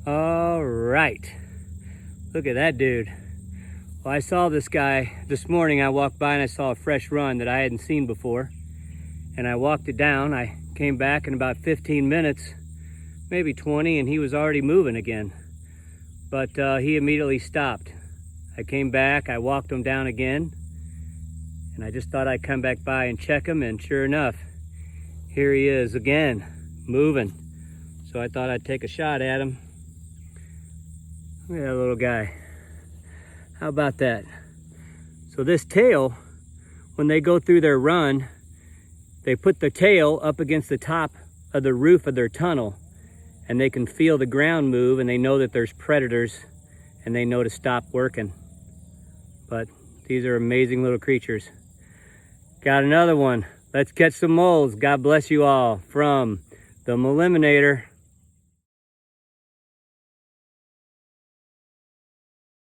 All right, look at that dude. Well, I saw this guy this morning. I walked by and I saw a fresh run that I hadn't seen before. And I walked it down. I came back in about 15 minutes, maybe 20, and he was already moving again. But he immediately stopped. I came back, I walked him down again, and I just thought I'd come back by and check him, and sure enough, here he is again, moving. So I thought I'd take a shot at him. Look at that little guy. How about that? So this tail, when they go through their run, they put the tail up against the top of the roof of their tunnel, and they can feel the ground move, and they know that there's predators, and they know to stop working. But these are amazing little creatures. Got another one. Let's catch some moles. God bless you all from the MOLiminator.